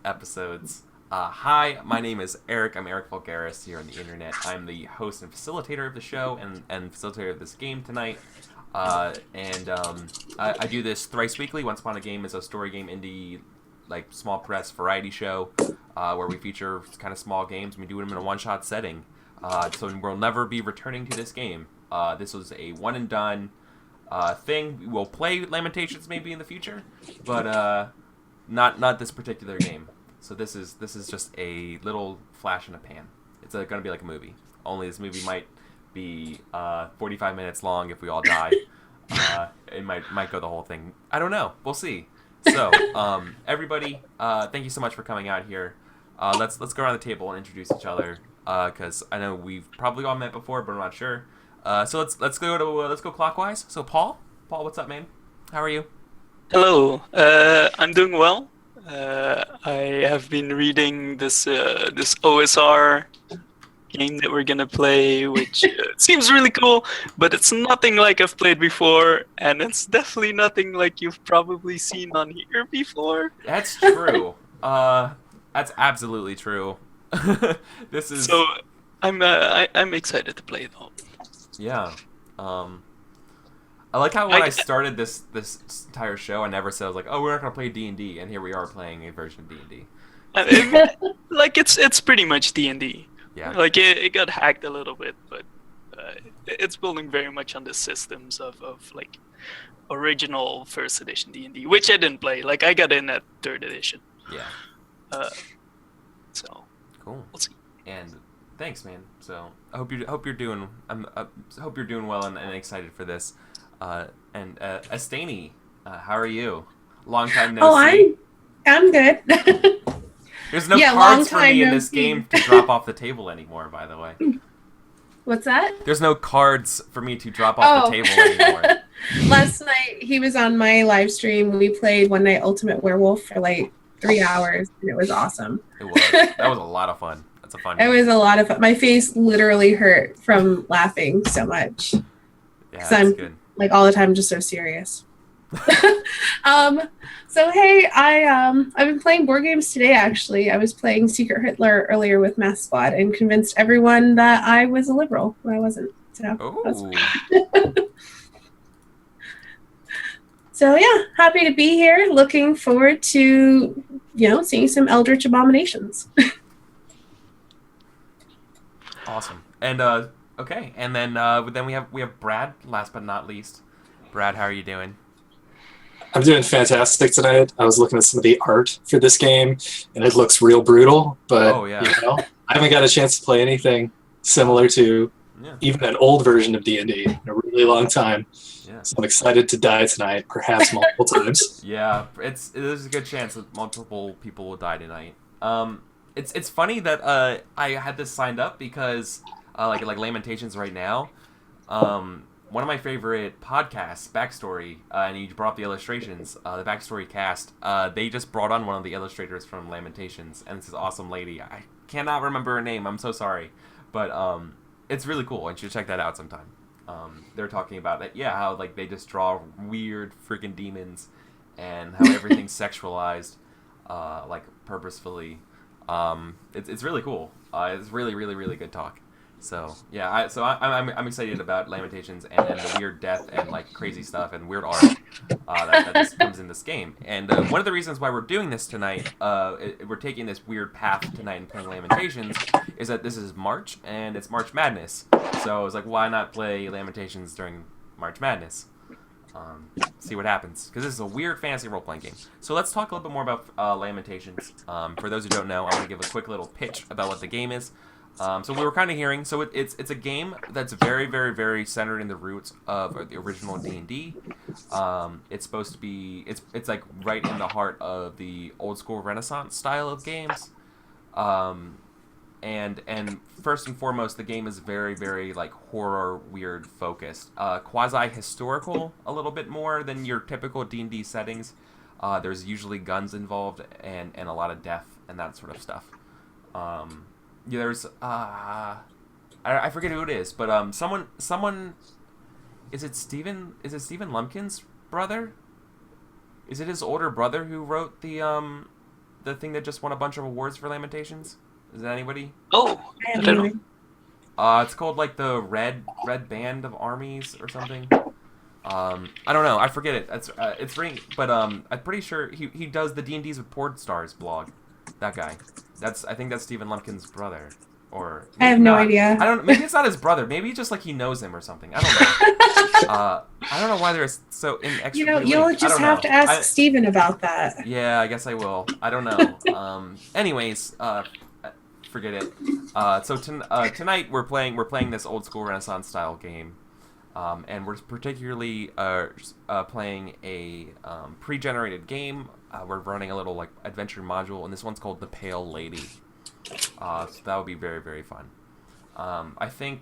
episodes. Hi, my name is Eric. I'm EricVulgaris here on the internet. I'm the host and facilitator of the show and facilitator of this game tonight. I do this thrice weekly. Once Upon a Game is a story game indie, like small press variety show where we feature kind of small games. We do them in a one-shot setting. So we'll never be returning to this game. This was a one and done thing. We'll play Lamentations maybe in the future, but not this particular game. So this is just a little flash in a pan. It's going to be like a movie. Only this movie might be 45 minutes long if we all die. It might go the whole thing. I don't know. We'll see. So everybody, thank you so much for coming out here. Let's go around the table and introduce each other because I know we've probably all met before, but I'm not sure. So let's go clockwise. So Paul, what's up, man? How are you? Hello, I'm doing well. I have been reading this OSR game that we're gonna play, which seems really cool, but it's nothing like I've played before, and it's definitely nothing like you've probably seen on here before. That's true. That's absolutely true. This is So I'm excited to play though. yeah. I like how when I started this entire show, I never said I was like, oh, we're not gonna play D&D, and here we are playing a version of D&D. Like it's pretty much D&D. Yeah. Like it got hacked a little bit, but it's building very much on the systems of like original first edition D&D, which I didn't play. Like I got in at third edition. Yeah. So cool. We'll see. And thanks, man. So I hope you're doing. Hope you're doing well and excited for this. And Astani, how are you? Long time no see. I'm good. There's no Yeah, cards for long time me in no this see. game to drop off the table anymore. By the way, What's that? there's no cards for me to drop off the table anymore. Last night he was on my live stream. We played One Night Ultimate Werewolf for like 3 hours, and it was awesome. That was a lot of fun. That's a fun It game. was a lot of fun. My face literally hurt from laughing so much. Yeah, 'Cause that's I'm good. like all the time just so serious. So hey, I've been playing board games today actually. I was playing Secret Hitler earlier with Mass Squad and convinced everyone that I was a liberal when I wasn't. So Oh. So yeah, happy to be here. Looking forward to, seeing some Eldritch Abominations. Awesome. And okay, and then we have Brad. Last but not least, Brad, how are you doing? I'm doing fantastic tonight. I was looking at some of the art for this game, and it looks real brutal. But Oh, yeah. I haven't got a chance to play anything similar to Yeah. even an old version of D&D in a really long time. Yeah. So I'm excited to die tonight, perhaps multiple times. Yeah, there's a good chance that multiple people will die tonight. It's funny that I had this signed up because like Lamentations right now. One of my favorite podcasts, Backstory, and you brought up the illustrations. The Backstory cast, they just brought on one of the illustrators from Lamentations, and it's this awesome lady. I cannot remember her name. I'm so sorry, but it's really cool. And you should check that out sometime. They're talking about it, how like they just draw weird freaking demons, and how everything's sexualized, like purposefully. It's really cool. It's really, really, really good talk. So yeah, I'm excited about Lamentations and the weird death and like crazy stuff and weird art that just comes in this game. And one of the reasons why we're doing this tonight, we're taking this weird path tonight and playing Lamentations, is that this is March and it's March Madness. So I was like, why not play Lamentations during March Madness? See what happens, because this is a weird fantasy role-playing game. So let's talk a little bit more about Lamentations. For those who don't know, I'm going to give a quick little pitch about what the game is. So we were kind of hearing, so it's a game that's very, very, very centered in the roots of the original D&D. It's supposed to be, it's like right in the heart of the old school Renaissance style of games. And first and foremost, the game is very, very like horror, weird focused, quasi-historical a little bit more than your typical D&D settings. There's usually guns involved and a lot of death and that sort of stuff. There's I forget who it is, but someone is it Stephen Lumpkin's brother? Is it his older brother who wrote the the thing that just won a bunch of awards for Lamentations? Is that anybody? Oh, I don't know. It's called like the Red Band of Armies or something. I don't know. I forget it. It's ring, but I'm pretty sure he does the D&Ds with Porn Stars blog. That guy. I think that's Stephen Lumpkin's brother. Or I have no idea. I don't. Maybe it's not his brother. Maybe just like he knows him or something. I don't know. I don't know why they're so inextricably You'll linked. just have to ask Steven about that. Yeah, I guess I will. I don't know. Anyways, forget it. So tonight we're playing this old school Renaissance style game, and we're particularly playing a pre-generated game. We're running a little like adventure module, and this one's called The Pale Lady. So that would be very, very fun. I think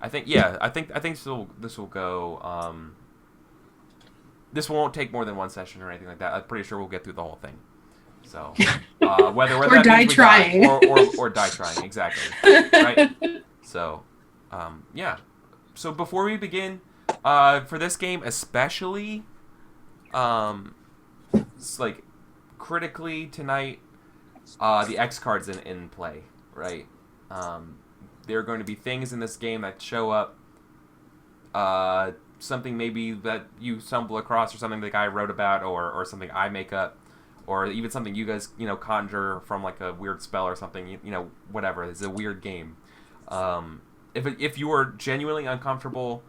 this will go. This won't take more than one session or anything like that. I'm pretty sure we'll get through the whole thing. So whether or that die means we trying, or die trying, exactly. Right. So yeah. So before we begin, for this game especially, it's like critically tonight. The X card's in play, right? There are going to be things in this game that show up. Something maybe that you stumble across, or something the guy wrote about, or something I make up, or even something you guys conjure from like a weird spell or something. Whatever. It's a weird game. If you are genuinely uncomfortable,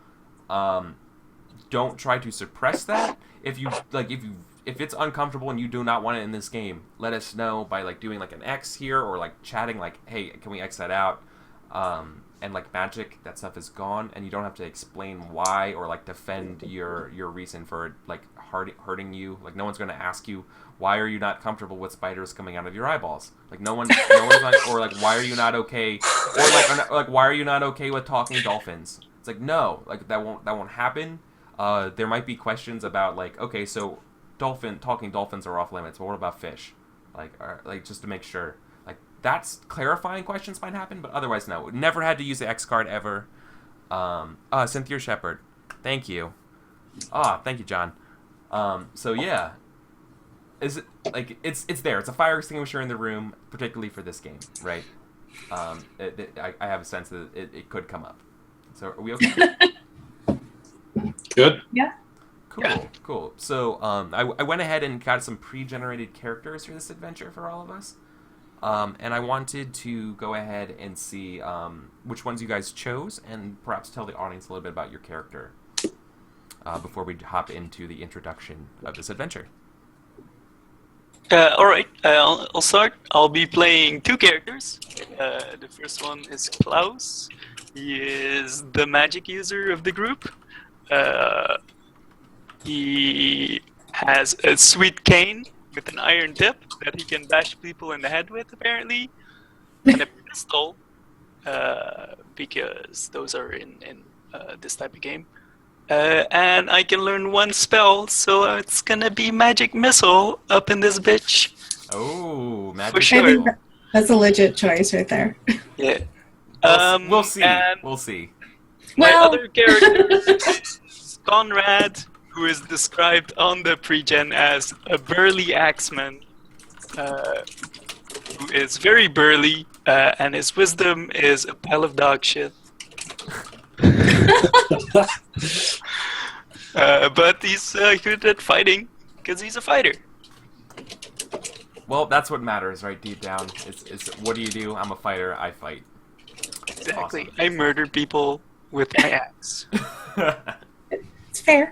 don't try to suppress that. If it's uncomfortable and you do not want it in this game, let us know by like doing like an X here, or like chatting like, hey, can we X that out? And like magic, that stuff is gone, and you don't have to explain why or like defend your reason for like hurting you. Like no one's going to ask you, why are you not comfortable with spiders coming out of your eyeballs? Like no one's like, or like, why are you not okay? Or like why are you not okay with talking dolphins? It's like, no, like that won't happen. There might be questions about like, okay, so talking dolphins are off limits, but what about fish? Like just to make sure. Like that's clarifying questions might happen, but otherwise no. Never had to use the X card ever. Cynthia Shepard. Thank you. Thank you, John. So yeah. Is it like it's there. It's a fire extinguisher in the room, particularly for this game, right? I have a sense that it could come up. So are we okay? Good. Yeah. Cool. So I went ahead and got some pre-generated characters for this adventure for all of us. And I wanted to go ahead and see which ones you guys chose, and perhaps tell the audience a little bit about your character before we hop into the introduction of this adventure. All right, I'll start. I'll be playing two characters. The first one is Klaus. He is the magic user of the group. He has a sweet cane with an iron tip that he can bash people in the head with, apparently, and a pistol, because those are in this type of game. And I can learn one spell, so it's gonna be Magic Missile up in this bitch. Oh, Magic For Missile. sure. I think that's a legit choice right there. Yeah. We'll see. And We'll see. my Well- other character is Conrad, who is described on the pre-gen as a burly axeman, who is very burly, and his wisdom is a pile of dog shit. But he's good at fighting, because he's a fighter. Well, that's what matters, right? Deep down, it's what do you do? I'm a fighter. I fight. Exactly. Awesome. I murder people with my axe. It's fair.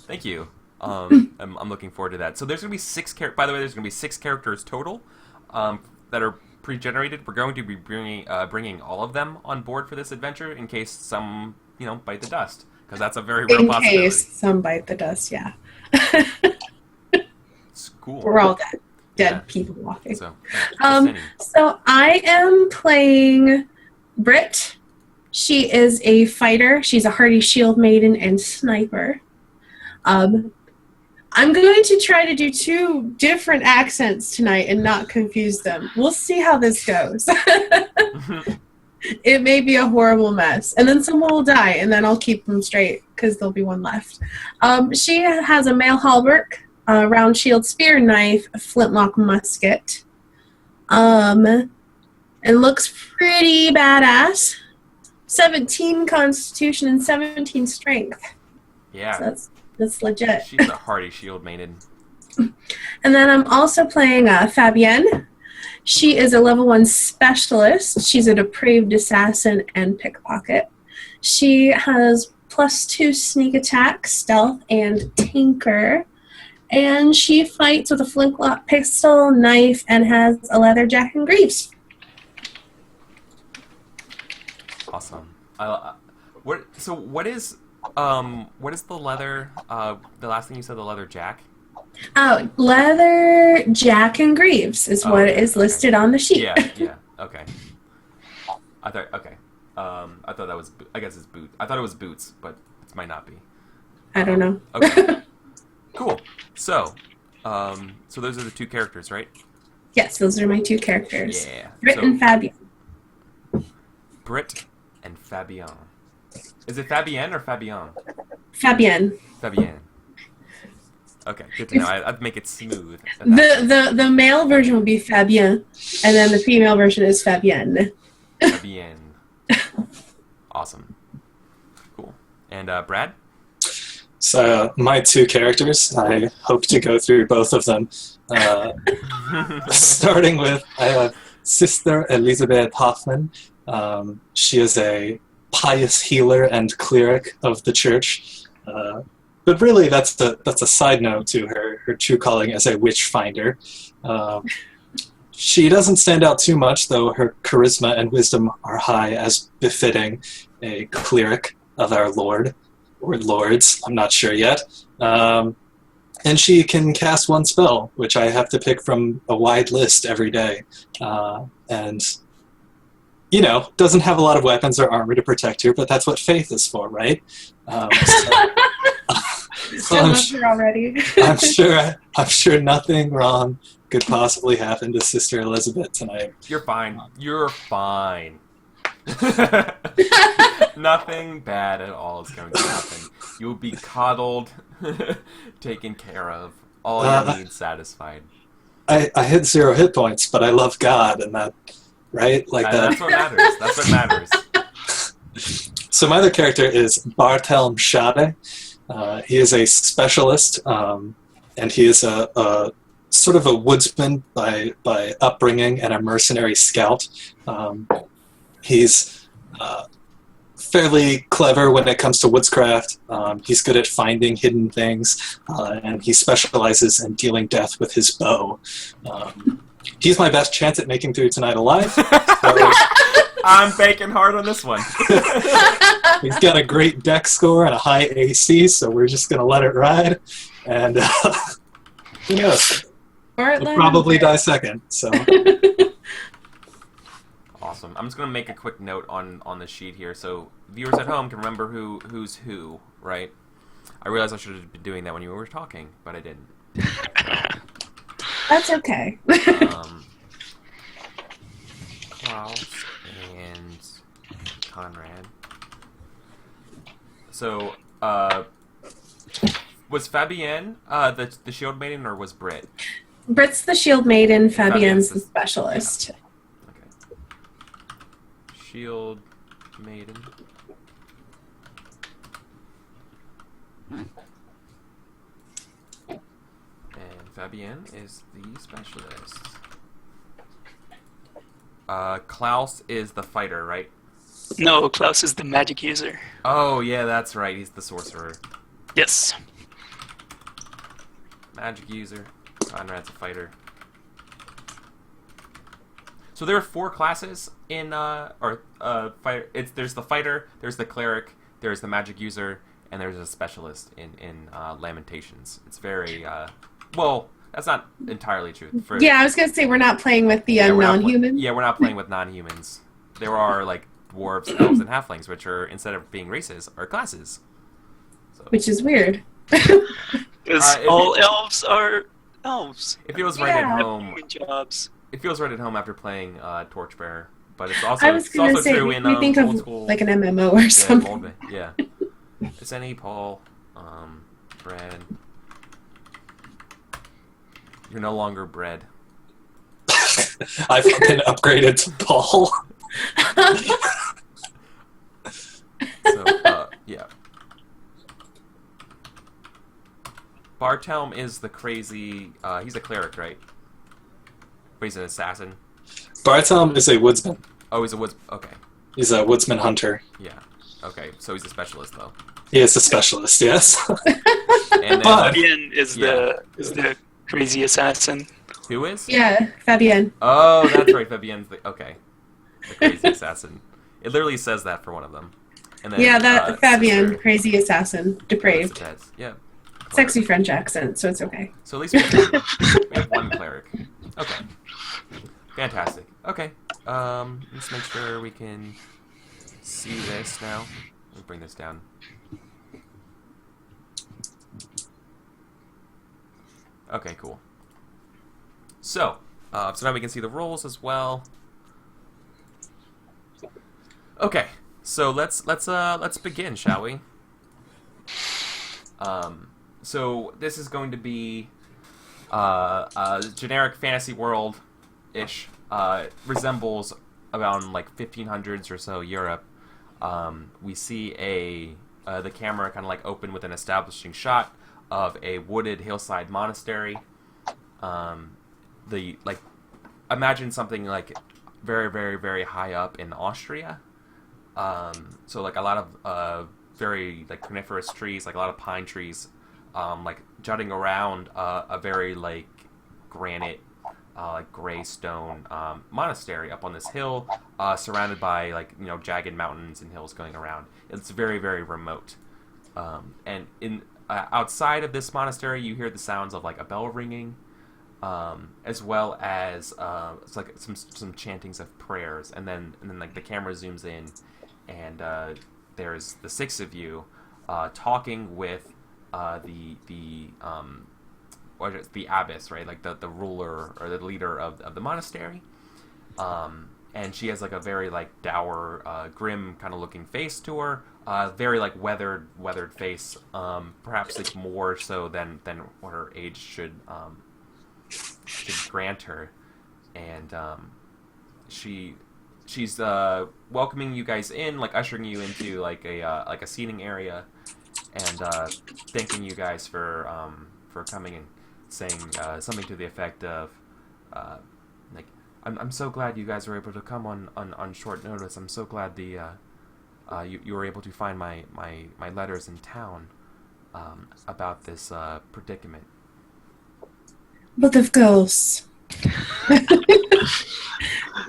Thank you. I'm looking forward to that. So there's gonna be by the way, there's gonna be 6 characters total that are pre-generated. We're going to be bringing all of them on board for this adventure in case some bite the dust, because that's a very real In possibility. case some bite the dust, yeah. It's cool. We're all dead. Dead Yeah. people walking. So, So I am playing Britt. She is a fighter. She's a hardy shield maiden and sniper. I'm going to try to do 2 different accents tonight and not confuse them. We'll see how this goes. It may be a horrible mess. And then someone will die, and then I'll keep them straight because there'll be one left. She has a male halberd a round shield spear knife, a flintlock musket. It looks pretty badass. 17 constitution and 17 strength. Yeah. So that's legit. She's a hardy shield maiden. And then I'm also playing Fabienne. She is a level 1 specialist. She's a depraved assassin and pickpocket. She has +2 sneak attack, stealth, and tinker. And she fights with a flintlock pistol, knife, and has a leather jacket and greaves. Awesome. What is the leather? The last thing you said, the leather jack. Oh, leather jack and greaves is what is listed on the sheet. Yeah. Okay. I thought that was. I guess it's boots. I thought it was boots, but it might not be. I don't know. Okay. Cool. So those are the two characters, right? Yes, those are my two characters. Yeah. Britt and Fabienne. Britt and Fabienne. Is it Fabienne or Fabienne? Fabienne. Fabienne. Okay, good to know. I'd make it smooth. The male version would be Fabien, and then the female version is Fabienne. Fabienne. Awesome. Cool. And Brad? So my two characters, I hope to go through both of them. Starting with, I have Sister Elizabeth Hoffman. She is a pious healer and cleric of the church. But really, that's a side note to her true calling as a witch finder. She doesn't stand out too much, though her charisma and wisdom are high, as befitting a cleric of our Lord, or lords, I'm not sure yet. And she can cast one spell, which I have to pick from a wide list every day. And, doesn't have a lot of weapons or armor to protect her, but that's what faith is for, right? So I'm sure nothing wrong could possibly happen to Sister Elizabeth tonight. You're fine. You're fine. Nothing bad at all is going to happen. You will be coddled, taken care of, all your needs satisfied. I hit 0 hit points, but I love God, and that, right? That's what matters. That's what matters. So my other character is Barthelm Schade. He is a specialist, and he is a sort of a woodsman by upbringing and a mercenary scout. He's fairly clever when it comes to woodscraft. He's good at finding hidden things, and he specializes in dealing death with his bow. He's my best chance at making through tonight alive. So I'm banking hard on this one. he's got a great deck score and a high AC, so we're just going to let it ride. And who knows? He'll probably die second. So. Awesome. I'm just going to make a quick note on the sheet here, so viewers at home can remember who's who, right? I realized I should have been doing that when you were talking, but I didn't. That's okay. Klaus and Conrad. So, was Fabienne the shield maiden, or was Britt? Britt's the shield maiden, Fabienne's the specialist. Yeah. Okay. Shield maiden. And Fabienne is the specialist. Klaus is the fighter, right? No, Klaus is the magic user. Oh, yeah, that's right. He's the sorcerer. Yes. Magic user. Conrad's a fighter. So there are 4 classes in fighter. There's the fighter, there's the cleric, there's the magic user, and there's a specialist in Lamentations. It's very well. That's not entirely true. Yeah, I was gonna say we're not playing with the non-humans. We're not playing with non-humans. There are like dwarves, elves, and halflings, which are, instead of being races, are classes. So. Which is weird. Because all elves are elves. It feels right at home. Jobs. It feels right at home after playing Torchbearer, but it's also true in we think old of school, like an MMO or something. Yeah. It's Paul, Brad. You're no longer bread. I've been upgraded to Paul. So, yeah. Bartelm is the crazy... he's a cleric, right? Or he's an assassin? Bartelm is a woodsman. Oh, he's a woods... Okay. He's a woodsman hunter. Yeah. Okay, so he's a specialist, though. He is a specialist, yes. And then, But- Fabian is the crazy assassin. who is? Yeah, Fabienne. Oh, that's right, Fabienne's the... Okay. The crazy assassin. It literally says that for one of them. And then, Yeah, that Fabienne, sister. crazy assassin, depraved. That's, yeah. Sexy French accent, so it's okay. So at least we have one cleric. Okay. Fantastic. Okay. Let's make sure we can see this now. Let me bring this down. Okay, cool. So now we can see the rolls as well. Okay, so let's begin, shall we? So this is going to be a generic fantasy world-ish. Resembles around like 1500s or so Europe. We see the camera kind of like open with an establishing shot of a wooded hillside monastery. Imagine something like very, very, very high up in Austria. So like a lot of very like coniferous trees, like a lot of pine trees, like jutting around a very like granite, like gray stone monastery up on this hill, surrounded by like jagged mountains and hills going around. It's very, very remote. And in outside of this monastery, you hear the sounds of like a bell ringing, as well as it's like some chantings of prayers, and then like the camera zooms in, and there's the six of you talking with the abbess, right? Like the ruler or the leader of the monastery. And she has like a very like dour, grim kind of looking face to her. Very like weathered face. Perhaps like more so than what her age should grant her. And she's welcoming you guys in, like ushering you into like a seating area, and thanking you guys for coming and saying something to the effect of like, I'm so glad you guys were able to come on short notice. I'm so glad you were able to find my letters in town about this predicament. But of course.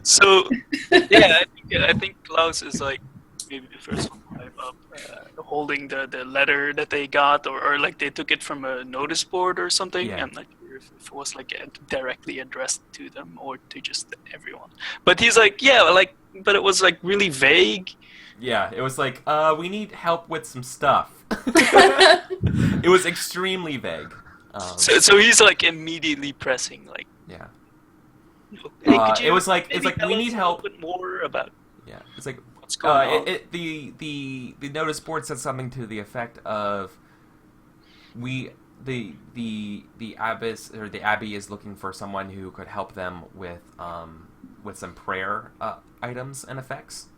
So, yeah, I think Klaus is like maybe the first one to pipe up, holding the letter that they got, or like they took it from a notice board or something. Yeah. I'm not sure if it was like directly addressed to them or to just everyone. But he's like, yeah, like, but it was like really vague. Yeah, it was like, we need help with some stuff. It was extremely vague. So he's like immediately pressing, like, Yeah. hey, could you It was like, maybe tell we us need a help. little bit more about Yeah, it's like, what's going on? the notice board said something to the effect of, the abbess or the abbey is looking for someone who could help them with some prayer items and effects.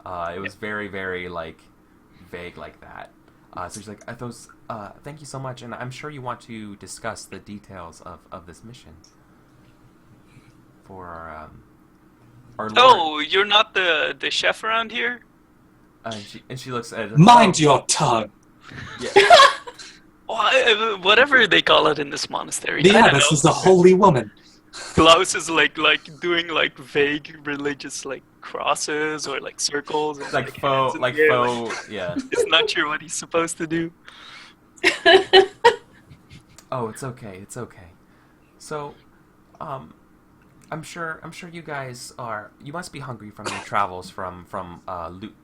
It was very, very like vague like that. So she's like, thank you so much, and I'm sure you want to discuss the details of this mission for our Lord. Oh, you're not the chef around here? And she looks at Mind your tongue. Yeah. Well, whatever they call it in this monastery. The I don't abbess know. is the holy woman. Klaus is like doing like vague religious like crosses or like circles. And, like faux, hands in like the air, faux, yeah. He's not sure what he's supposed to do. Oh, it's okay, it's okay. So, I'm sure you guys you must be hungry from your travels from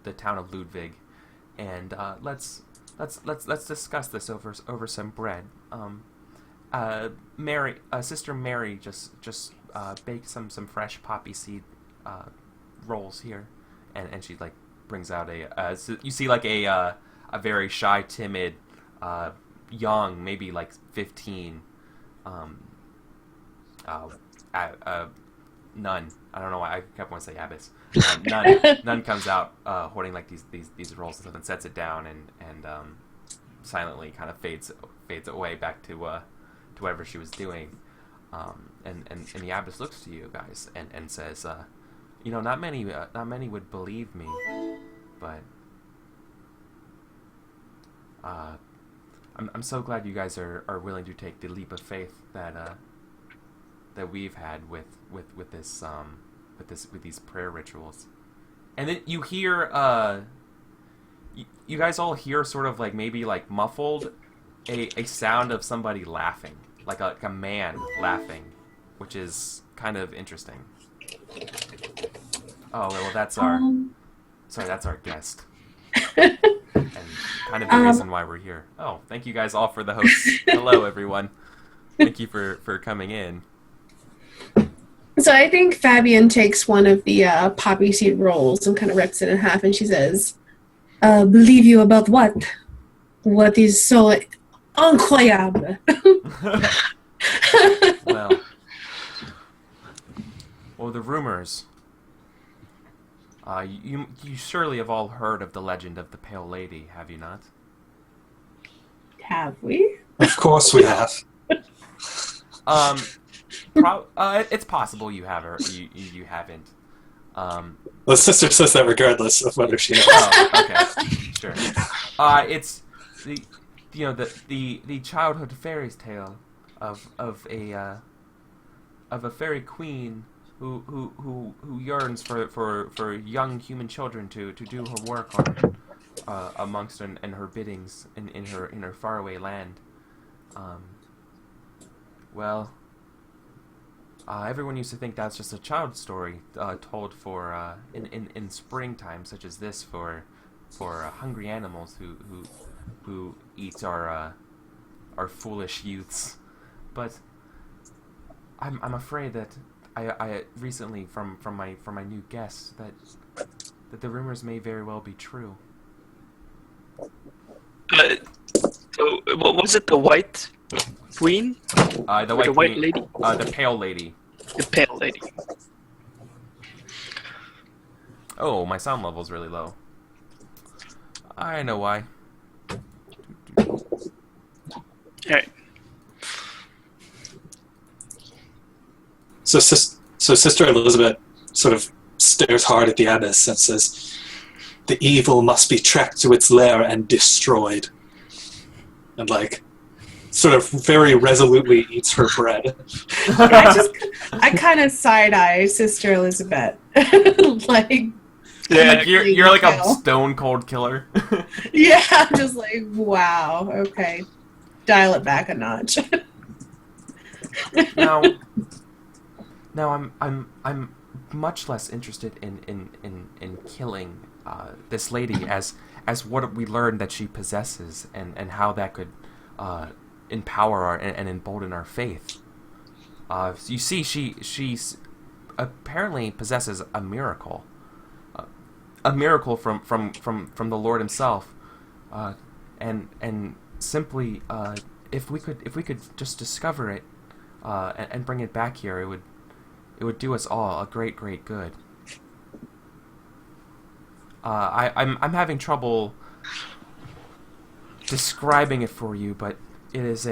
the town of Ludwig, and let's discuss this over some bread. Sister Mary just baked some fresh poppy seed rolls here, and she like brings out you see like a very shy, timid, young, maybe like 15, Nun. I don't know why I kept wanting to say abbess. Nun comes out holding like these rolls and stuff and sets it down and silently kind of fades away back to whatever she was doing. And the abbess looks to you guys and says, not many would believe me, but I'm so glad you guys are willing to take the leap of faith that we've had with these prayer rituals. And then you hear you guys all hear sort of like maybe like muffled a sound of somebody laughing, like a man laughing, which is kind of interesting. Oh well, that's our guest. And kind of the reason why we're here. Oh, thank you guys all for the hosts. Hello, everyone. Thank you for coming in. So I think Fabian takes one of the poppy seed rolls and kind of rips it in half, and she says, believe you about what? What is so incroyable? Well, the rumors. You surely have all heard of the legend of the Pale Lady, have you not? Have we? Of course we have. It's possible you have, or you haven't. The sister says that regardless of whether she knows. Oh, okay, sure. It's the childhood fairy's tale of a fairy queen who yearns for young human children to do her work on amongst and her biddings in her faraway land. Everyone used to think that's just a child's story told for in springtime such as this for hungry animals who eat our foolish youths. But I'm afraid that I recently from my new guests that the rumors may very well be true. So what was it? The white queen? The white lady? The pale lady. The pale lady. Oh, my sound level's really low. I know why. Alright. So Sister Elizabeth sort of stares hard at the abbess and says, "The evil must be tracked to its lair and destroyed." And sort of very resolutely eats her bread. I kind of side-eye Sister Elizabeth. You're like a stone cold killer. Yeah, I'm just like, wow, okay. Dial it back a notch. Now I'm much less interested in killing this lady as what we learned that she possesses and how that could empower our and embolden our faith. You see, she's apparently possesses a miracle from the Lord Himself, and simply if we could just discover it and bring it back here, it would do us all a great good. I'm having trouble describing it for you, but it is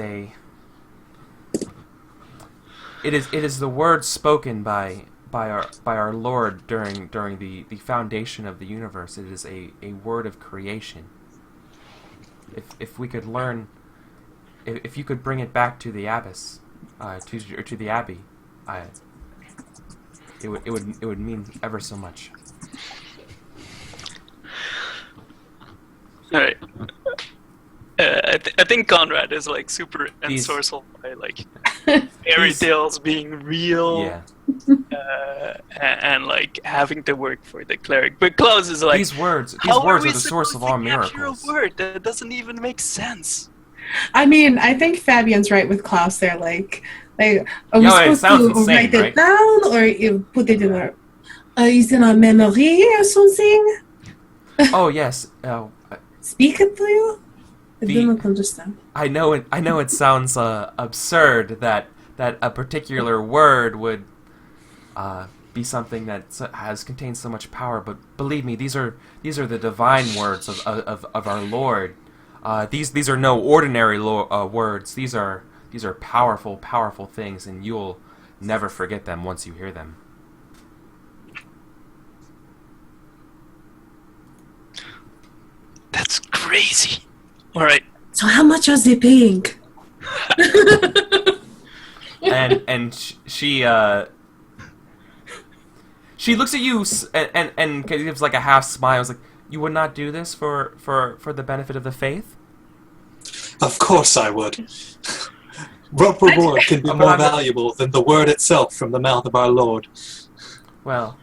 the word spoken by our Lord during the foundation of the universe. It is a word of creation. If we could learn, if you could bring it back to the abbess, to the abbey, it would mean ever so much. All right. I think Conrad is super ensorcelled by fairy tales being real, yeah, and having to work for the cleric. But Klaus is these words are the source of all miracles. A word that doesn't even make sense. I mean, I think Fabian's right with Klaus there. Are we it supposed sounds to insane, write it right? down, or you put it in our is it on memory or something? Oh yes. Speak it to you. I don't understand. I know it sounds absurd that a particular word would be something that contains so much power, but believe me, these are the divine words of our Lord. These are no ordinary words. These are powerful things, and you'll never forget them once you hear them. That's crazy. All right. So how much are they paying? and she looks at you and gives like a half smile. It's like, you would not do this for the benefit of the faith? Of course I would. What reward can be more valuable than the word itself from the mouth of our Lord? Well,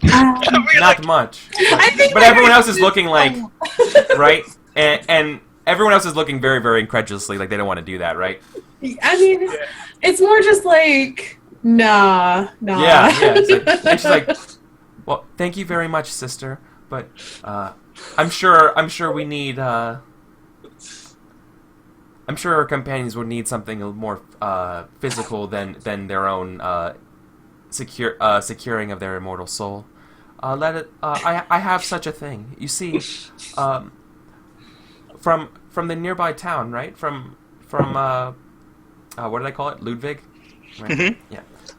not much. But everyone else is looking like, right? And everyone else is looking very, very incredulously, like they don't want to do that, right? I mean, it's more just like, nah. Yeah. It's like, and she's like, well, thank you very much, sister, but I'm sure we need. I'm sure our companions would need something a little more physical than their own securing of their immortal soul. I have such a thing. You see, from the nearby town, right? From what did I call it? Ludwig. Right? Mm-hmm.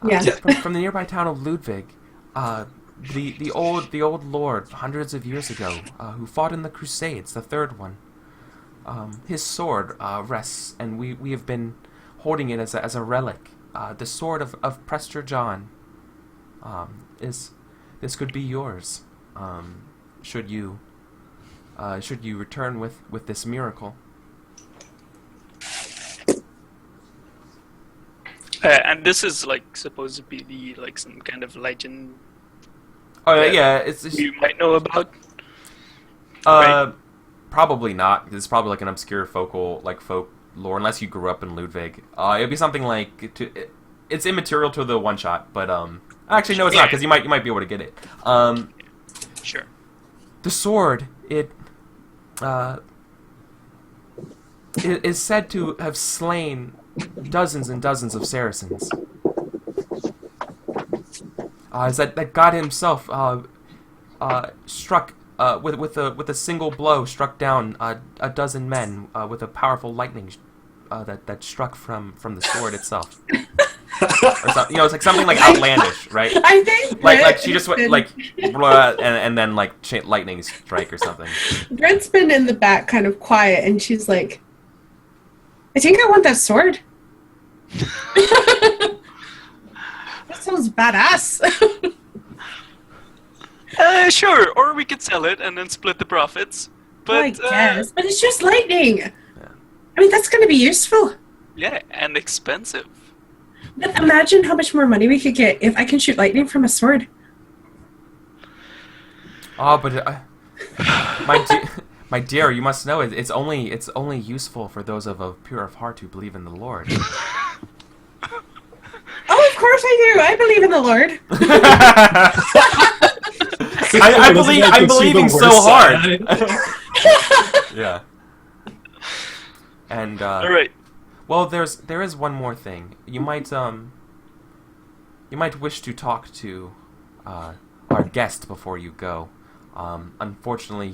Yeah. From the nearby town of Ludwig, the old lord hundreds of years ago, who fought in the Crusades, the third one. His sword rests, and we have been holding it as a relic. The sword of Prester John. This could be yours, should you return with this miracle. And this is like supposed to be like some kind of legend. Oh yeah, it's you might know about. Right? Probably not. It's probably like an obscure folk lore, unless you grew up in Ludwig. It'd be something like it's immaterial to the one shot, but actually no, it's not, because you might be able to get it. Sure. The sword, it is said to have slain dozens and dozens of Saracens. Is that God Himself struck with a single blow, struck down a dozen men with a powerful lightning that struck from the sword itself. Or something, it's like something like outlandish, right? I think like she just went like and then like lightning strike or something. Brent's been in the back, kind of quiet, and she's like, "I think I want that sword." That sounds badass. Sure, or we could sell it and then split the profits. But I guess, but it's just lightning. Yeah. I mean, that's going to be useful. Yeah, and expensive. But imagine how much more money we could get if I can shoot lightning from a sword. Oh, but my dear, you must know it's only useful for those of a pure of heart who believe in the Lord. Oh, of course I do. I believe in the Lord. I'm believing so hard. Yeah. And all right. Well, there is one more thing. You might wish to talk to our guest before you go. Unfortunately,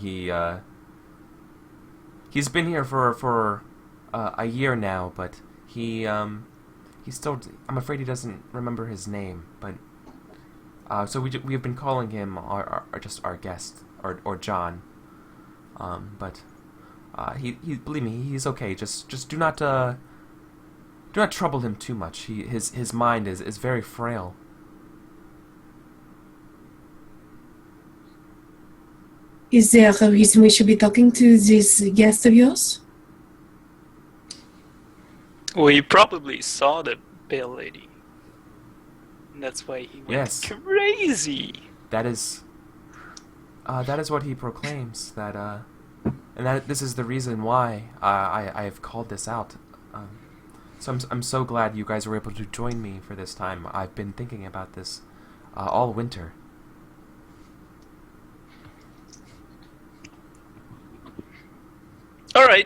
he's been here for a year now, but he's still. I'm afraid he doesn't remember his name, but so we have been calling him just our guest or John. But he believe me, he's okay. Just do not trouble him too much. His mind is very frail. Is there a reason we should be talking to this guest of yours? We probably saw the pale lady. And that's why he went crazy. That is what he proclaims. And this is the reason why I have called this out. So I'm so glad you guys were able to join me for this time. I've been thinking about this all winter.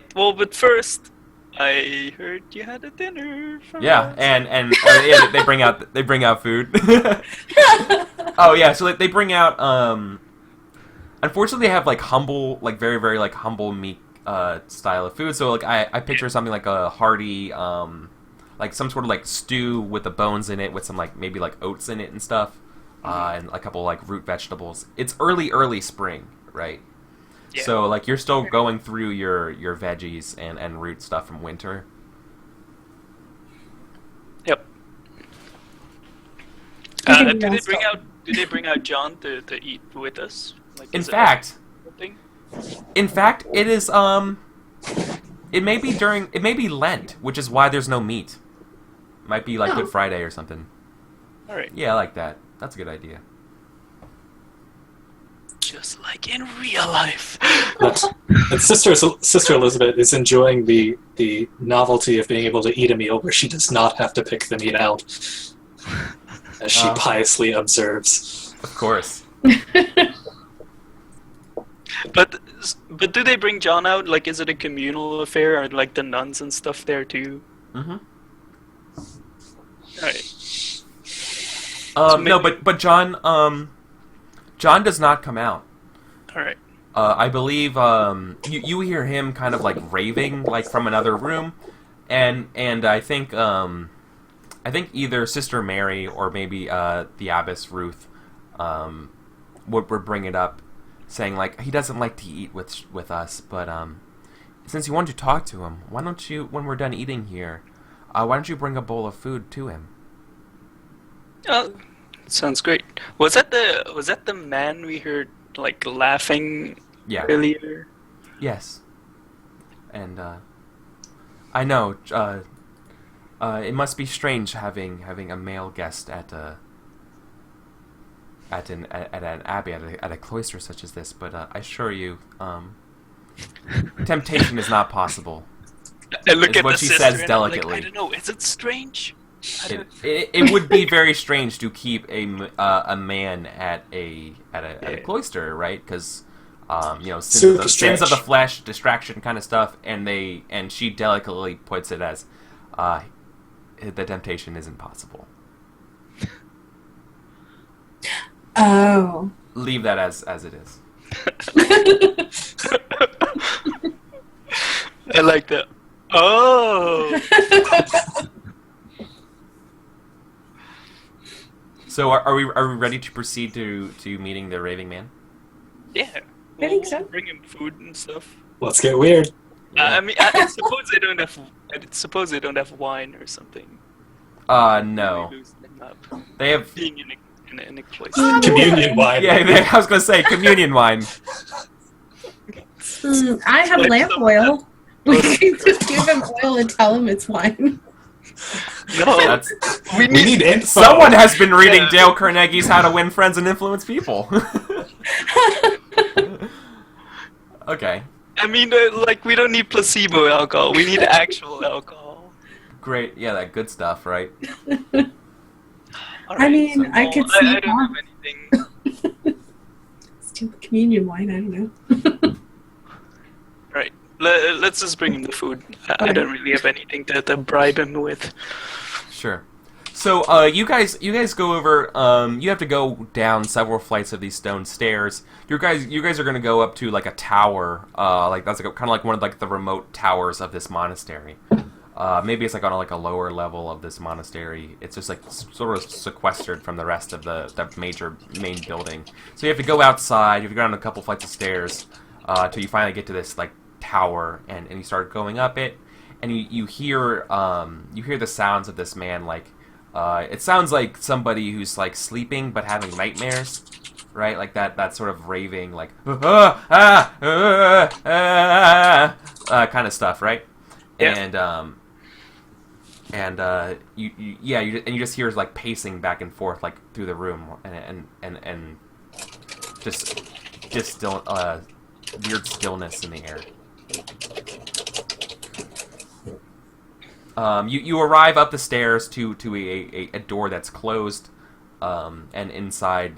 right. Well, but first, I heard you had a dinner. For Yeah, us. and yeah, they bring out food. Oh yeah, so they bring out. Unfortunately, they have like humble, like very very like humble meat style of food. So like I picture something like a hearty like some sort of like stew with the bones in it, with some like maybe like oats in it and stuff, and a couple like root vegetables. It's early spring, right? Yeah. So like you're still going through your veggies and root stuff from winter. Yep. Okay, Do they that's bring cool. out? Do they bring out John to eat with us? Like, In is it fact, a thing? it is it may be Lent, which is why there's no meat. Might be like Oh. Good Friday or something. All right. Yeah, I like that. That's a good idea. Just like in real life. But Sister Elizabeth is enjoying the novelty of being able to eat a meal where she does not have to pick the meat out, as she piously observes. Of course. But do they bring John out? Like, is it a communal affair, or like the nuns and stuff there too? Mm-hmm. All right. No, but John does not come out. All right. I believe you hear him kind of like raving like from another room, and I think either Sister Mary or maybe the abbess Ruth would bring it up, saying like he doesn't like to eat with us, but since you want to talk to him, why don't you, when we're done eating here, why don't you bring a bowl of food to him? Oh, sounds great. Was that the man we heard like laughing Yeah. earlier? Yes. And I know it must be strange having a male guest at an abbey, at a cloister such as this, but I assure you, temptation is not possible. I look Is at what the she sister says and I'm delicately. like, I don't know. Is it strange? It would be very strange to keep a man at a cloister, right? Because Super sins of the strange. flesh, distraction kind of stuff, and she delicately puts it as the temptation isn't possible. Oh. Leave that as it is. I like that. Oh. So are we ready to proceed to meeting the raving man? Yeah. I think so. Bring him food and stuff. Let's get weird. I mean, I suppose they don't have. I suppose they don't have wine or something. No. We lose them up. They have. Being in a place. Communion wine. Yeah, I was gonna say communion wine. I have Like lamp some- oil. We can just give him oil and tell him it's wine. No, That's, we We need info. someone has been reading Yeah. Dale Carnegie's How to Win Friends and Influence People. Okay, I mean, like, we don't need placebo alcohol. We need actual alcohol. great. Yeah, that good stuff, right? All I mean, I could see I don't have anything. Let's do communion wine. I don't know. Right. Let's just bring him the food. I don't really have anything to bribe him with. Sure. So, you guys go over. You have to go down several flights of these stone stairs. You guys are gonna go up to like a tower. Like that's like kind of like one of like the remote towers of this monastery. Maybe it's like on like a lower level of this monastery. It's just like sort of sequestered from the rest of the main building. So you have to go outside. You have to go down a couple flights of stairs till you finally get to this like tower, and you start going up it, and you hear the sounds of this man like. It sounds like somebody who's like sleeping but having nightmares, right? Like that sort of raving, like kind of stuff, right? Yeah. You just hear like pacing back and forth like through the room, and just still weird stillness in the air. You arrive up the stairs to a door that's closed, and inside,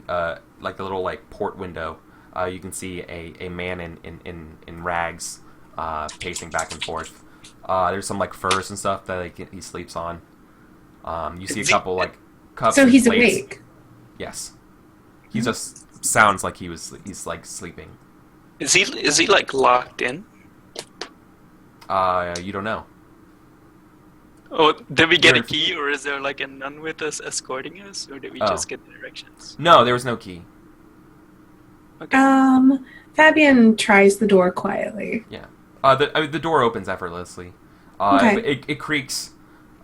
like the little like port window, you can see a man in rags, pacing back and forth. There's some like furs and stuff that he sleeps on. You see a couple like cups. So and he's plates. awake. Yes, he just sounds like he's like sleeping. Is he like locked in? You don't know. Oh, did we get a You're- key, or is there like a nun with us escorting us, or did we Oh. just get directions? No, there was no key. Fabian tries the door quietly. Yeah. The door opens effortlessly. Okay. It creaks.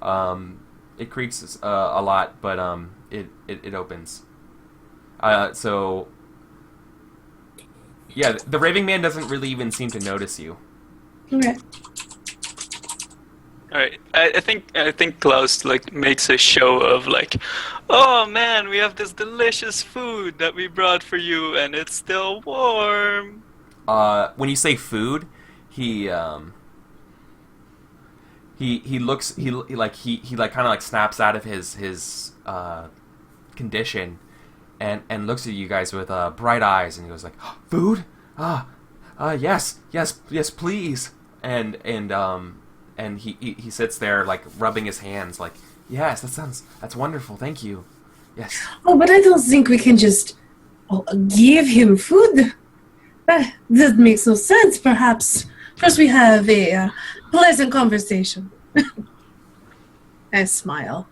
It creaks a lot, but it opens. So yeah, the raving man doesn't really even seem to notice you. Okay. All right, I think Klaus like makes a show of like, oh man, we have this delicious food that we brought for you, and it's still warm. When you say food, he looks he kind of like snaps out of his condition and looks at you guys with bright eyes, and he goes like, food? Yes, please. And he sits there like rubbing his hands like, yes, that's wonderful, thank you. Yes. Oh, but I don't think we can just give him food. That makes no sense. Perhaps first we have a pleasant conversation. I smile.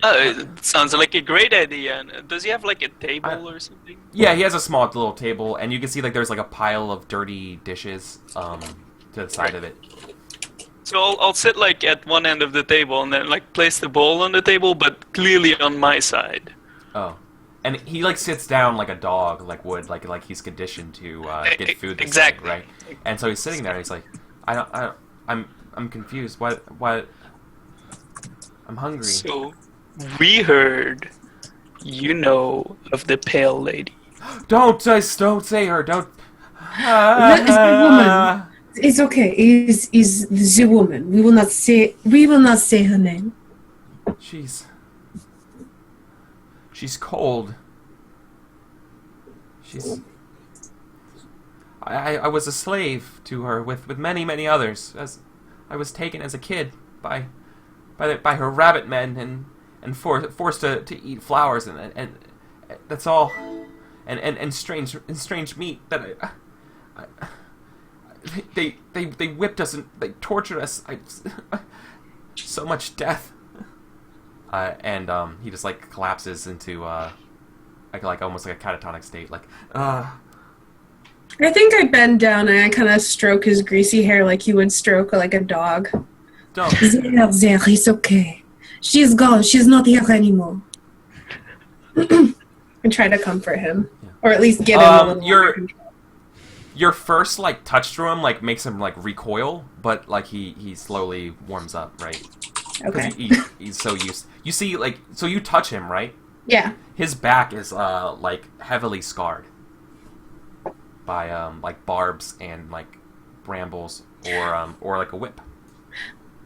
It sounds like a great idea. And does he have like a table or something? Yeah, he has a small little table, and you can see like there's like a pile of dirty dishes to the side of it. So I'll sit like at one end of the table and then like place the bowl on the table, but clearly on my side. Oh, and he like sits down like a dog like would, like he's conditioned to get food. This Exactly. way, right? And so he's sitting there, and he's like, I'm confused. What? I'm hungry. So we heard you know of the pale lady. Don't say her. Don't. That is the woman. It's okay. Is the woman? We will not say her name. She's cold. I was a slave to her with many others, as I was taken as a kid by her rabbit men and forced to eat flowers and that's all, and strange meat that they whipped us and they tortured us. So much death. And he just like collapses into like almost like a catatonic state, like I think I bend down and I kind of stroke his greasy hair like you would stroke like a dog. don't. There, it's okay. She's gone. She's not here anymore. And try to comfort him, or at least give him a little more control. Your first like touch to him like makes him like recoil, but like he slowly warms up, right? Okay. He's so used. You see, like, so you touch him, right? Yeah. His back is like heavily scarred by like barbs and like brambles or like a whip.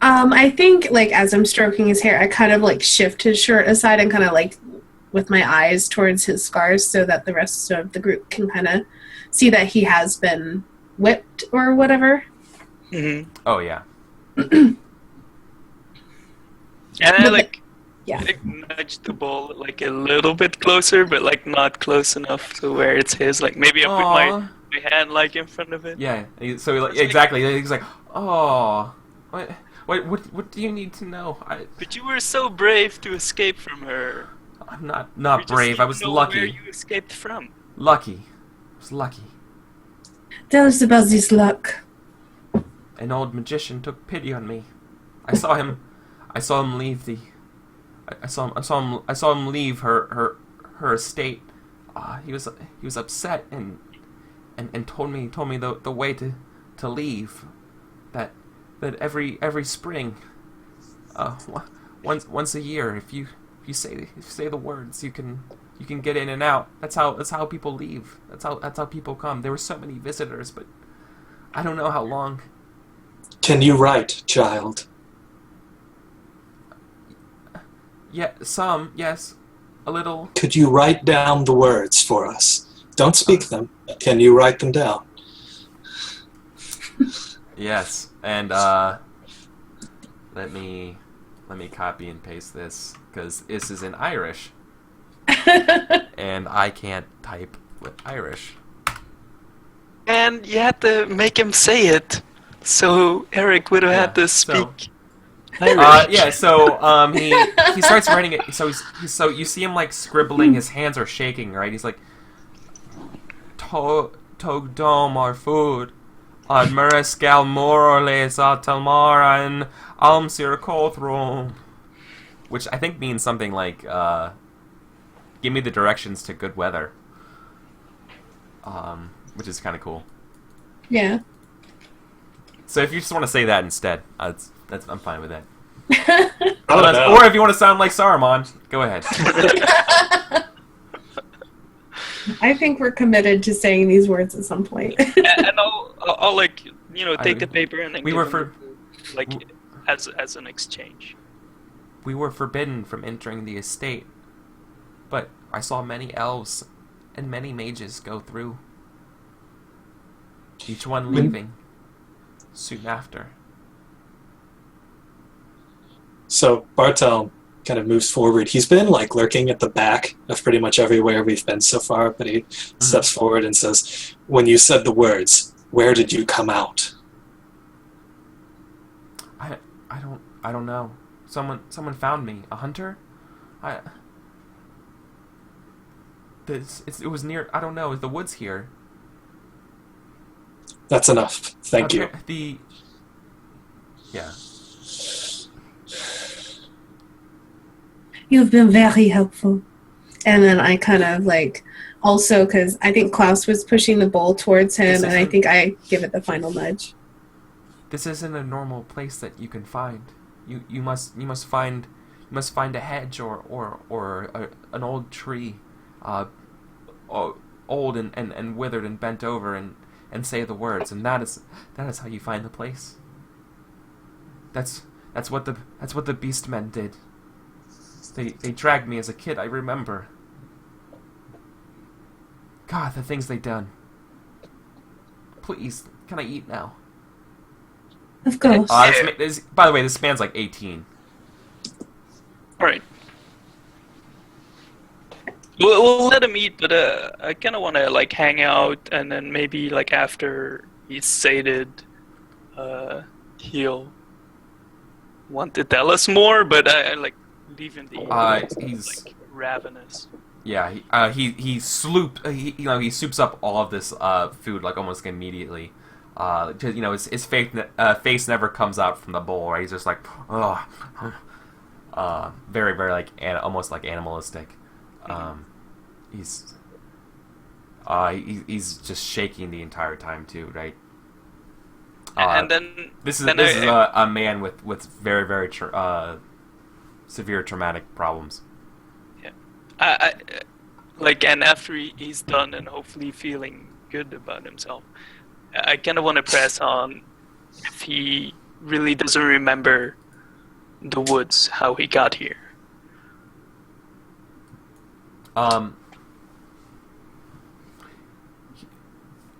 I think like as I'm stroking his hair, I kind of like shift his shirt aside and kind of like with my eyes towards his scars so that the rest of the group can kind of see that he has been whipped or whatever. Mm-hmm. Oh yeah. And I like, yeah. like nudge the bowl like a little bit closer, but like not close enough to where it's his. Like maybe I put my hand like in front of it. Yeah. So like, exactly. He's like, oh, what do you need to know? But you were so brave to escape from her. I'm not brave. I was lucky. Where you escaped from? Lucky. I was lucky. Tell us about this luck. An old magician took pity on me. I saw him leave I saw him leave her estate. He was upset and told me the way to leave. That every spring, once a year, if you say the words, you can get in and out. That's how people leave. That's how people come. There were so many visitors, but I don't know how long. Can you write, child? Yeah, some, yes. A little. Could you write down the words for us? Don't speak them. Can you write them down? Yes, and let me copy and paste this because this is in Irish, and I can't type with Irish. And you had to make him say it, so Eric would have had to speak Irish. Yeah. So he starts writing it. So so you see him like scribbling. His hands are shaking. Right. He's like, Tog dom our food. Ad Mariscal Morales Atalmara and Almsir Kothro. Which I think means something like, give me the directions to good weather. Which is kind of cool. Yeah. So if you just want to say that instead, I'm fine with that. No. Or if you want to sound like Saruman, go ahead. I think we're committed to saying these words at some point. And I'll like, take the paper and then we give were him, for like, as an exchange. we were forbidden from entering the estate, but I saw many elves and many mages go through. Each one leaving soon after. So Bartel kind of moves forward. He's been like lurking at the back of pretty much everywhere we've been so far, but he steps forward and says, "When you said the words, where did you come out?" I don't know. Someone found me. A hunter? It was near. I don't know. Is the woods here? That's enough. Thank you. Yeah. You've been very helpful. And then I kind of like, also because I think Klaus was pushing the bowl towards him, and I think I give it the final nudge. This isn't a normal place that you can find. You must find a hedge or an old tree, old and withered and bent over and say the words, and that is how you find the place. That's what the beastmen did. They dragged me as a kid, I remember. God, the things they done. Please, can I eat now? Of course. By the way, this man's like 18. Alright. We'll let him eat, but I kind of want to like hang out, and then maybe like after he's sated, he'll want to tell us more. But I like leaving the he's like ravenous. Yeah, he soups up all of this food like almost immediately. His face never comes out from the bowl. Right? He's just like, very very like almost like animalistic. He's just shaking the entire time too, right? And then this is a man with very very severe traumatic problems. Yeah, I like, and after he's done and hopefully feeling good about himself, I kind of want to press on if he really doesn't remember the woods, how he got here. I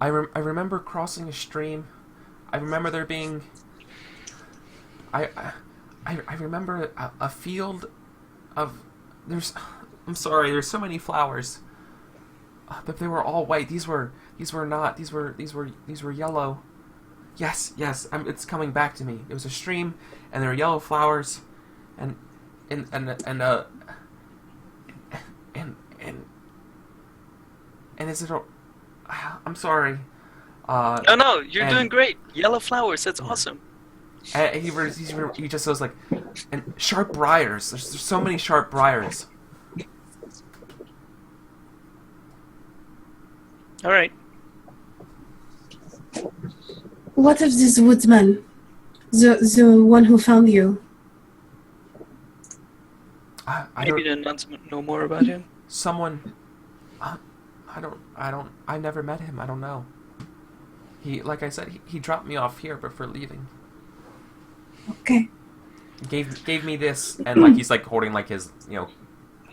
remember crossing a stream. I remember there being. I remember a field of. I'm sorry. There's so many flowers. But they were all white. These were yellow. Yes. It's coming back to me. It was a stream, and there were yellow flowers, and is it a... I'm sorry. No, you're doing great. Yellow flowers, that's awesome. He just goes like, and sharp briars. There's so many sharp briars. All right. What of this woodsman? The one who found you? Maybe the nuns know more about him. Someone... I never met him. I don't know. He, like I said, he dropped me off here before leaving. Okay. Gave me this, and like he's like holding like his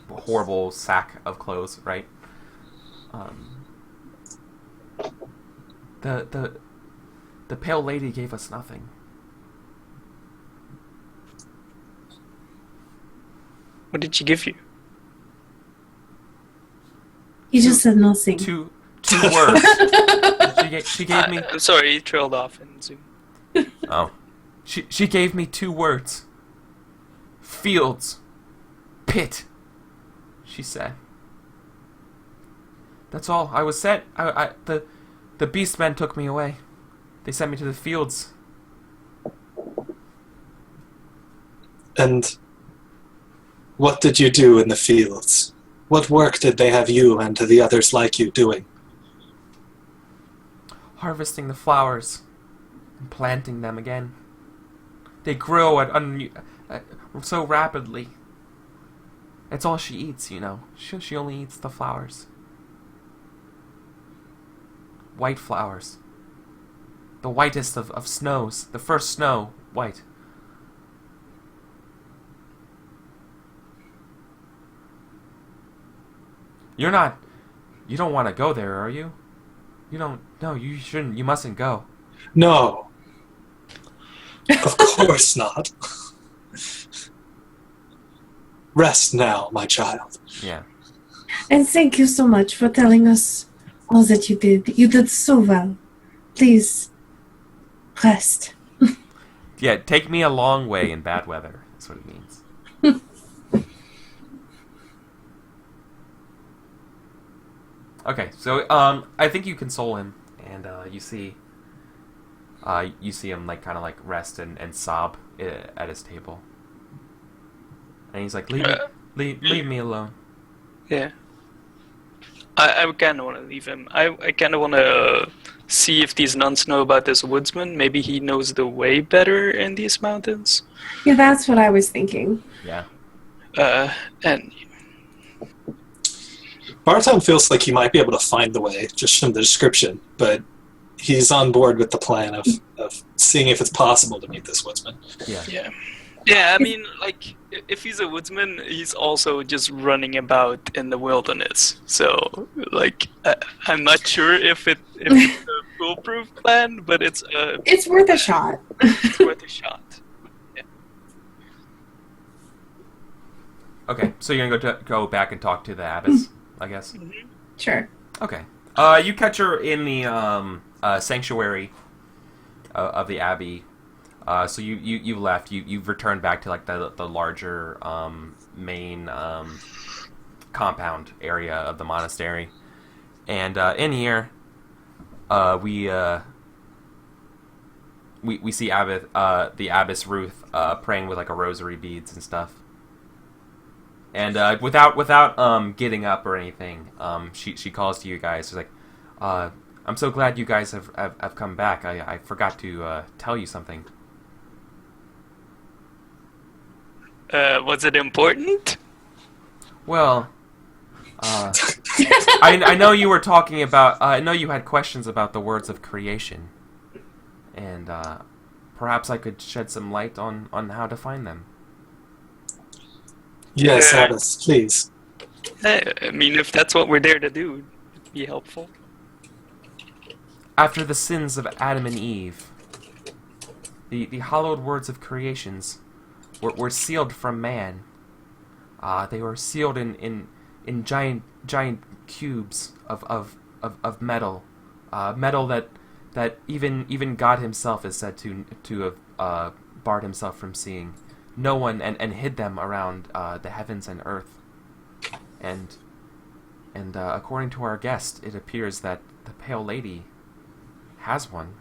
horrible sack of clothes, right? The pale lady gave us nothing. What did she give you? He just said nothing. Two words. She gave me. I'm sorry, you trailed off in Zoom. Oh, she gave me 2 words. Fields, pit. She said. That's all. I was sent. The beastmen took me away. They sent me to the fields. And what did you do in the fields? What work did they have you and the others like you doing? Harvesting the flowers and planting them again. They grow so rapidly. It's all she eats, you know. She only eats the flowers. White flowers. The whitest of snows. The first snow, white. You don't want to go there, are you? No, you shouldn't, you mustn't go. No. Of course not. Rest now, my child. Yeah. And thank you so much for telling us all that you did. You did so well. Please, rest. Yeah, take me a long way in bad weather. That's what it means. Okay, so I think you console him, and you see him like kind of like rest and sob at his table, and he's like, leave me alone. Yeah. I kind of want to leave him. I kind of want to see if these nuns know about this woodsman. Maybe he knows the way better in these mountains. Yeah, that's what I was thinking. Yeah. And Barton feels like he might be able to find the way, just from the description, but he's on board with the plan of seeing if it's possible to meet this woodsman. Yeah. yeah. Yeah, I mean, like, if he's a woodsman, he's also just running about in the wilderness. So, like, I'm not sure if it's a foolproof plan, but it's worth a shot. It's worth a shot. Yeah. Okay, so you're gonna go back and talk to the abbess, I guess. Mm-hmm. Sure. Okay. You catch her in the sanctuary of the abbey. So you left. You've returned back to like the larger main compound area of the monastery, and in here, we see the abbess Ruth praying with like a rosary beads and stuff. And without getting up or anything, she calls to you guys. She's like, "I'm so glad you guys have come back. I forgot to tell you something." Was it important? Well, I know you were talking about. I know you had questions about the words of creation, and perhaps I could shed some light on how to find them. Yes, Abbess, please. I mean, if that's what we're there to do, it'd be helpful. After the sins of Adam and Eve, the hallowed words of creations were sealed from man. They were sealed in giant cubes of metal, metal that even God Himself is said to have barred Himself from seeing. No one and hid them around the heavens and earth. And according to our guest, it appears that the Pale Lady has one.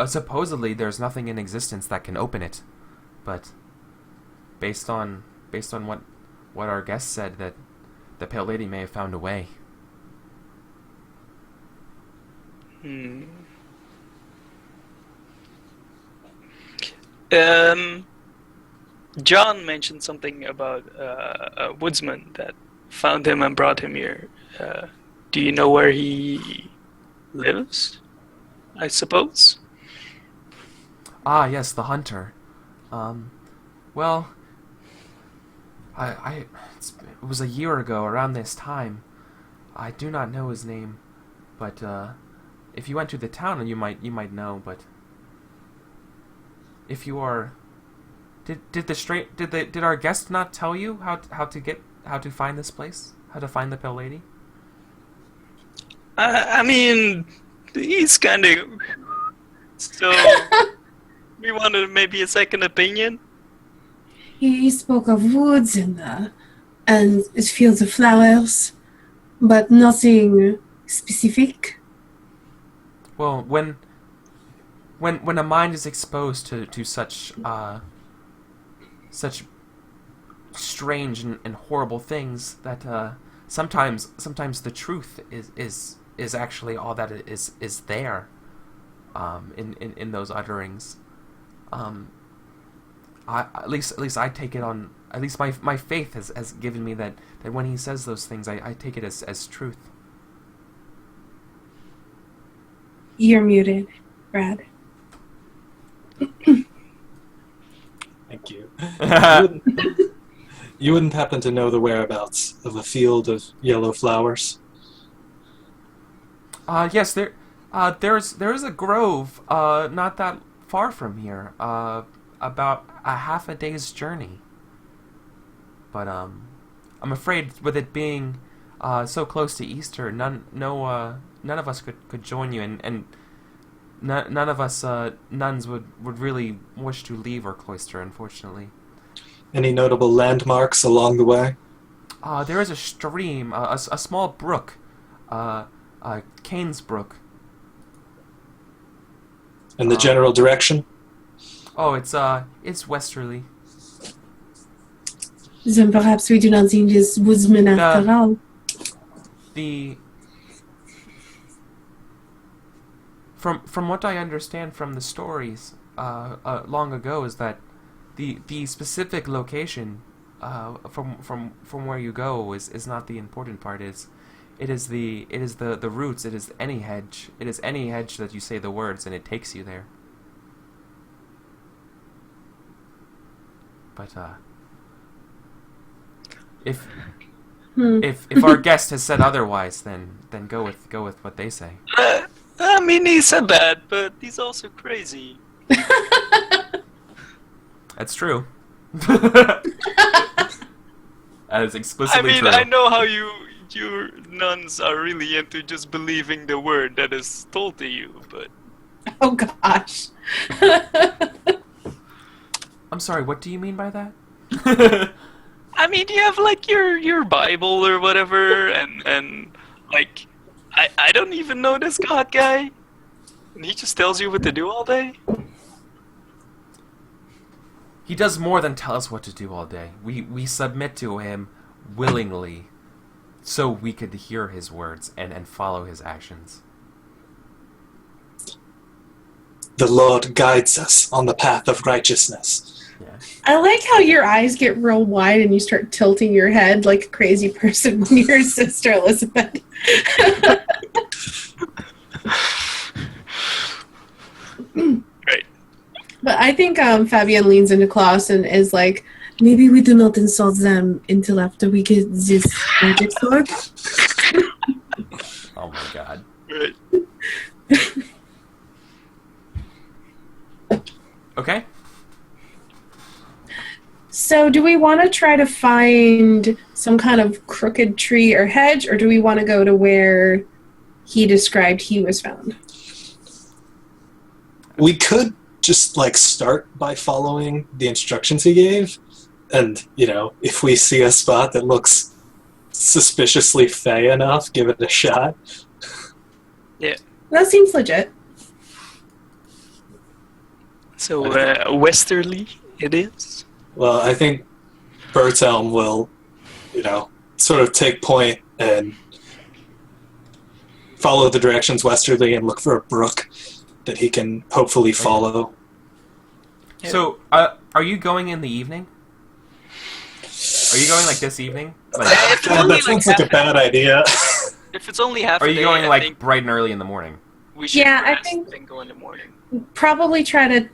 Supposedly, there's nothing in existence that can open it, but based on what our guest said, that the Pale Lady may have found a way. John mentioned something about a woodsman that found him and brought him here. Do you know where he lives? I suppose. Ah, yes, the hunter. Well, it was a year ago, around this time. I do not know his name. But if you went to the town, you might know. But if you are, did our guest not tell you how to find this place? How to find the Pale Lady? I mean, he's kind of... So, we wanted maybe a second opinion? He spoke of woods and fields of flowers, but nothing specific. Well, when a mind is exposed to such strange and horrible things, that sometimes the truth is actually all that is there in those utterings. At least I take it on. At least my faith has given me that when he says those things, I take it as truth. You're muted, Brad. Thank you. You wouldn't happen to know the whereabouts of a field of yellow flowers? Yes, there is a grove not that far from here, about a half a day's journey. But I'm afraid with it being so close to Easter, none of us could join you, and none of us nuns would really wish to leave our cloister, unfortunately. Any notable landmarks along the way? There is a stream, a small brook, Cain's Brook. And the general direction? Oh, it's westerly. Then perhaps we do not need this woodsman after all. From what I understand from the stories long ago, is that the specific location from where you go is not the important part. It is the roots. It is any hedge. It is any hedge that you say the words and it takes you there. But if our guest has said otherwise, then go with what they say. I mean, he said that, but he's also crazy. That's true. That is explicitly true. I know how you nuns are really into just believing the word that is told to you, but... Oh gosh. I'm sorry, what do you mean by that? I mean, you have like your Bible or whatever, and like I don't even know this God guy, and he just tells you what to do all day. He does more than tell us what to do all day. We submit to him willingly, so we could hear his words and follow his actions. The Lord guides us on the path of righteousness. Yeah. I like how your eyes get real wide and you start tilting your head like a crazy person when you're Sister Elizabeth. Right. But I think Fabian leans into Klaus and is like, maybe we do not insult them until after we get this magic sword. Oh my god. Right. Okay. So do we want to try to find some kind of crooked tree or hedge, or do we want to go to where he described he was found? We could just start by following the instructions he gave, and if we see a spot that looks suspiciously fey enough, give it a shot. Yeah. That seems legit. So westerly it is. Well, I think Bertelm will, sort of take point and follow the directions westerly and look for a brook that he can hopefully follow. Yeah. So, are you going in the evening? Are you going this evening? That sounds like a bad idea. If it's only half Are a you day, going I think bright and early in the morning? we should Yeah, I rest think- and go in the morning. Probably try to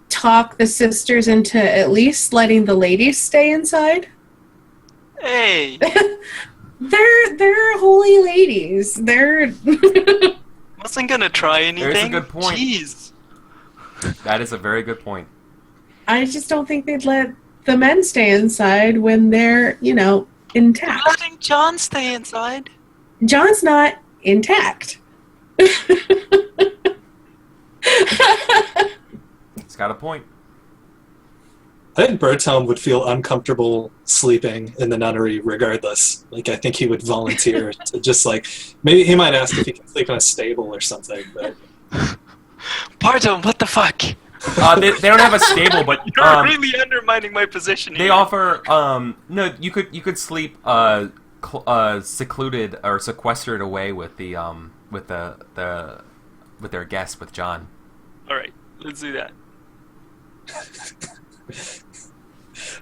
talk the sisters into at least letting the ladies stay inside. Hey, They're holy ladies. They're Wasn't gonna try anything. There's a good point. Jeez. That is a very good point. I just don't think they'd let the men stay inside when they're, intact. Letting John stay inside. John's not intact. It's got a point. I think Berthelm would feel uncomfortable sleeping in the nunnery regardless. Like, I think he would volunteer to just, maybe he might ask if he can sleep in a stable or something. But Bartom, what the fuck? They don't have a stable, but You're really undermining my position here. they offer. No, you could sleep secluded or sequestered away with the with their guest, with John. All right, let's do that.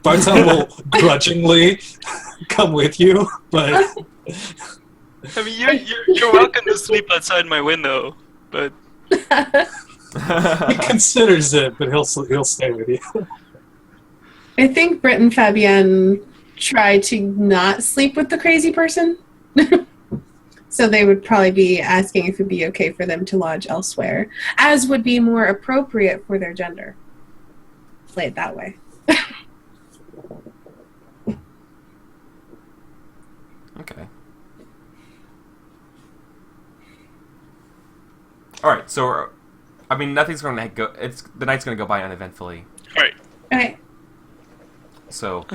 Berthelm will grudgingly come with you, but I mean, you're welcome to sleep outside my window, but he considers it, but he'll stay with you. I think Britt and Fabienne try to not sleep with the crazy person. So they would probably be asking if it would be okay for them to lodge elsewhere, as would be more appropriate for their gender. Play it that way. Okay. All right. So, I mean, nothing's going to go. The night's going to go by uneventfully. all right. Okay. So.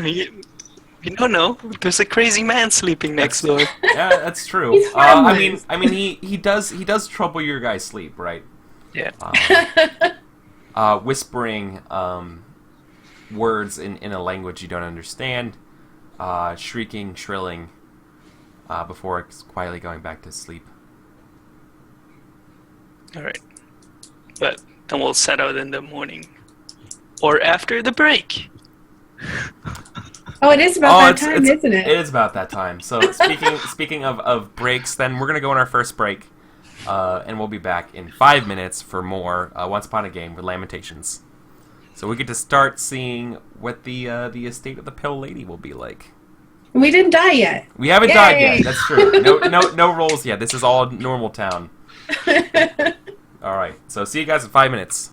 You don't know. There's a crazy man sleeping next door. Yeah, that's true. He's I mean, he does trouble your guys' sleep, right? Yeah. Whispering words in a language you don't understand, shrieking, shrilling, before quietly going back to sleep. All right. But then we'll set out in the morning, or after the break. Oh, it is about that time, isn't it? It is about that time. So speaking of breaks, then we're gonna go on our first break, and we'll be back in 5 minutes for more Once Upon a Game with Lamentations. So we get to start seeing what the estate of the Pale Lady will be like. We didn't die yet. We haven't Yay! died yet. That's true. No rolls yet. This is all normal town. All right. So see you guys in 5 minutes.